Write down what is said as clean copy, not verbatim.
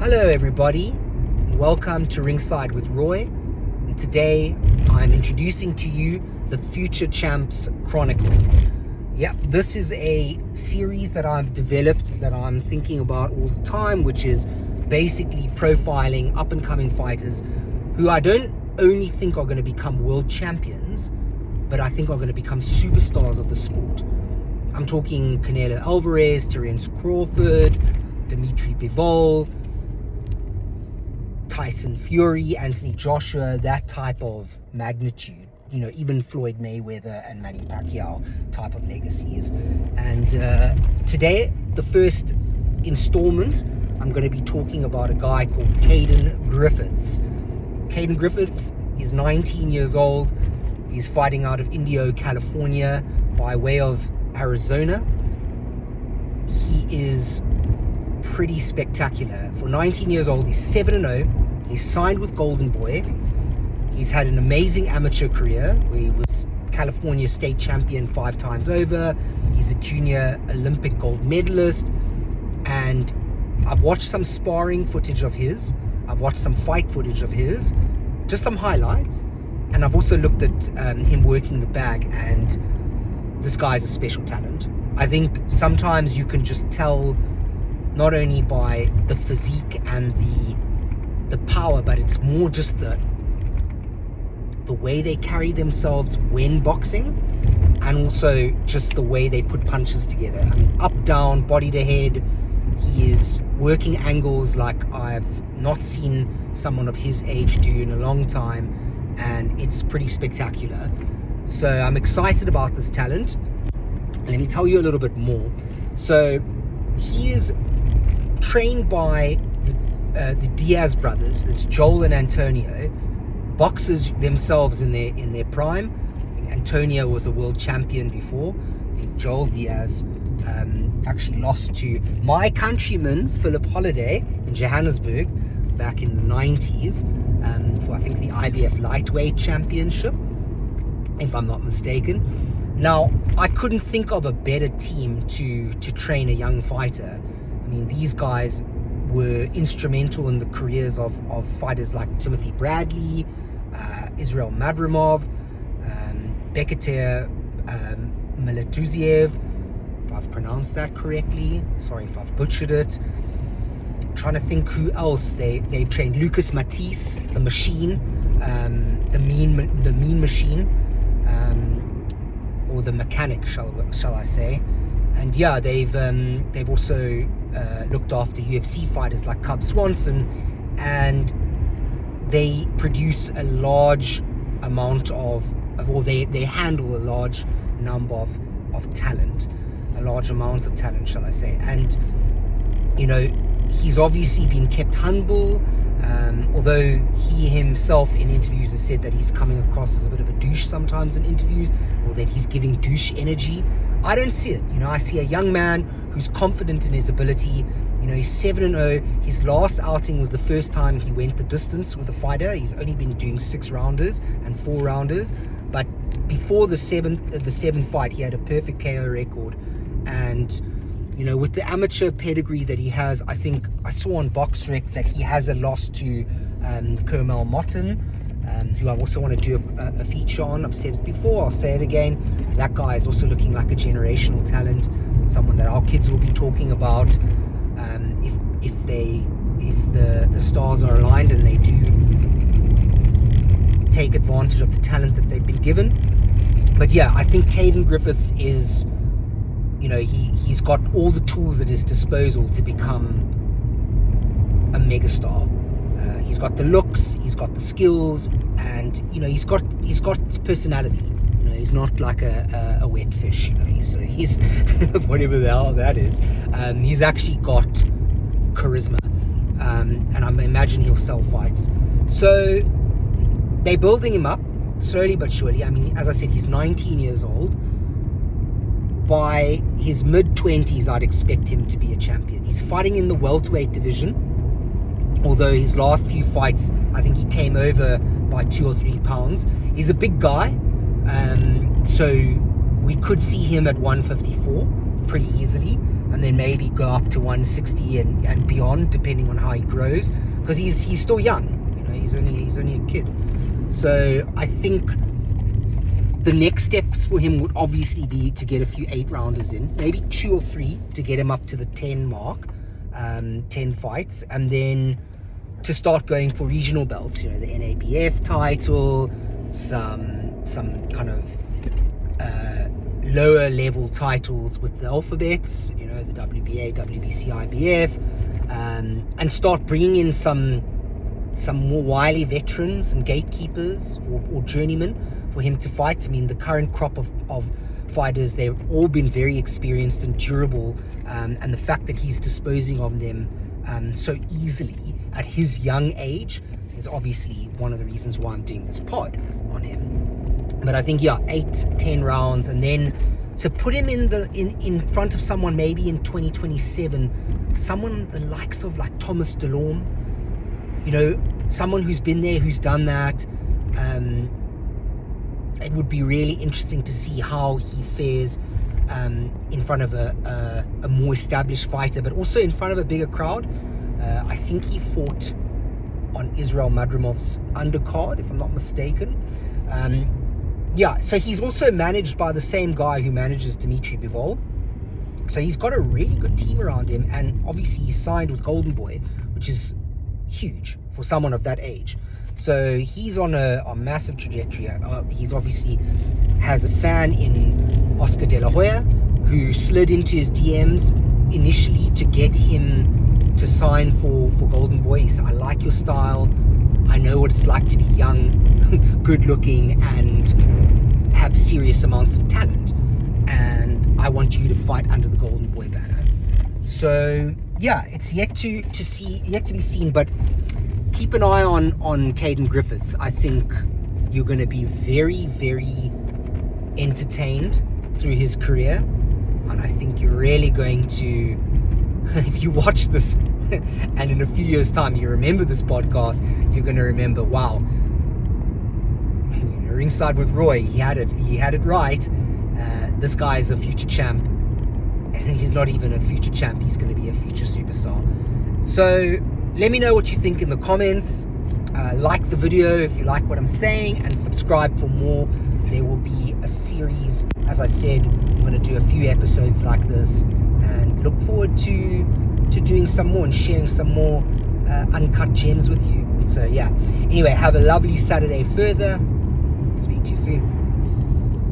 Hello everybody, welcome to Ringside with Roy, and today I'm introducing to you the Future Champs Chronicles. Yeah, this is a series that I've developed that I'm thinking about all the time, which is basically profiling up and coming fighters who I don't only think are going to become world champions, but I think are going to become superstars of the sport. I'm talking Canelo Alvarez, Terence Crawford, Dimitri Bivol, Tyson Fury, Anthony Joshua, that type of magnitude. You know, even Floyd Mayweather and Manny Pacquiao type of legacies. And today, the first installment, I'm going to be talking about a guy called Cayden Griffiths. Cayden Griffiths is 19 years old. He's fighting out of Indio, California, by way of Arizona. He is pretty spectacular. For 19 years old, he's 7-0. He's signed with Golden Boy. He's had an amazing amateur career where he was California state champion 5 times over. He's a junior Olympic gold medalist. And I've watched some sparring footage of his. I've watched some fight footage of his. Just some highlights. And I've also looked at him working the bag, and this guy's a special talent. I think sometimes you can just tell not only by the physique and the power, but it's more just the way they carry themselves when boxing, and also just the way they put punches together. I mean, up, down, body to head. He is working angles like I've not seen someone of his age do in a long time, and it's pretty spectacular. So I'm excited about this talent. Let me tell you a little bit more. So he is trained by the Diaz brothers. That's Joel and Antonio, boxers themselves in their prime. Antonio was a world champion before. I think Joel Diaz actually lost to my countryman Philip Holiday in Johannesburg back in the 90s for I think the IBF lightweight championship, if I'm not mistaken. Now, I couldn't think of a better team to train a young fighter. I mean, these guys were instrumental in the careers of fighters like Timothy Bradley, Israel Madrimov, Bekete Miletuziev, if I've pronounced that correctly. Sorry if I've butchered it. I'm trying to think who else they've trained. Lucas Matisse, the Machine, the mean Machine, or the Mechanic, shall I say. And yeah, they've also looked after UFC fighters like Cub Swanson, and they produce a large amount or they handle a large number of talent, a large amount of talent, shall I say. And you know, he's obviously been kept humble, although he himself in interviews has said that he's coming across as a bit of a douche sometimes in interviews, or that he's giving douche energy. I don't see it. You know, I see a young man who's confident in his ability. You know, he's 7-0. His last outing was the first time he went the distance with a fighter. He's only been doing 6-rounders and 4-rounders. But before the seventh fight, he had a perfect KO record. And, you know, with the amateur pedigree that he has, I think I saw on BoxRec that he has a loss to Kermel Motton, who I also want to do a feature on. I've said it before, I'll say it again. That guy is also looking like a generational talent, someone that our kids will be talking about if the stars are aligned and they do take advantage of the talent that they've been given. But yeah, I think Cayden Griffiths is, you know, he's got all the tools at his disposal to become a megastar. He's got the looks, he's got the skills, and you know, he's got personality. You know, he's not like a wet fish. You know, he's whatever the hell that is. He's actually got charisma, and I imagine he'll sell fights. So they're building him up slowly but surely. I mean, as I said, he's 19 years old. By his mid-20s, I'd expect him to be a champion. He's fighting in the welterweight division, although his last few fights, I think he came over by 2 or 3 pounds. He's a big guy, so we could see him at 154 pretty easily. and then maybe go up to 160 and beyond, depending on how he grows, because he's still young. You know, he's only a kid. So I think the next steps for him would obviously be to get a few 8-rounders in, maybe 2 or 3 to get him up to the 10 mark, 10 fights, and then to start going for regional belts, you know, the NABF title, some kind of lower level titles with the alphabets, you know, the WBA, WBC, IBF, and start bringing in some more wily veterans and gatekeepers or journeymen for him to fight. I mean, the current crop of fighters, they've all been very experienced and durable, and the fact that he's disposing of them so easily at his young age is obviously one of the reasons why I'm doing this pod on him. But I think, yeah, 8-10 rounds, and then to put him in front of someone maybe in 2027, someone the likes of like Thomas Delorme, you know, someone who's been there, who's done that. It would be really interesting to see how he fares in front of a more established fighter, but also in front of a bigger crowd. I think he fought on Israel Madramov's undercard, if I'm not mistaken. Yeah, so he's also managed by the same guy who manages Dimitri Bivol. So he's got a really good team around him, and obviously he's signed with Golden Boy, which is huge for someone of that age. So he's on a massive trajectory. He's obviously has a fan in Oscar De La Hoya, who slid into his DMs initially to get him to sign for Golden Boy. He said, I like your style. I know what it's like to be young, good looking, and have serious amounts of talent. And I want you to fight under the Golden Boy banner. So yeah, it's yet to be seen, but keep an eye on Cayden Griffiths. I think you're going to be very, very entertained through his career, and I think you're really going to, if you watch this and in a few years time you remember this podcast, you're going to remember, wow, ringside with Roy, he had it right. This guy is a future champ, and he's not even a future champ, he's going to be a future superstar. So let me know what you think in the comments. Like the video if you like what I'm saying, and subscribe for more. There will be a series, as I said. I'm going to do a few episodes like this, and look forward to doing some more and sharing some more uncut gems with you. So yeah, anyway, have a lovely Saturday further. Speak to you soon.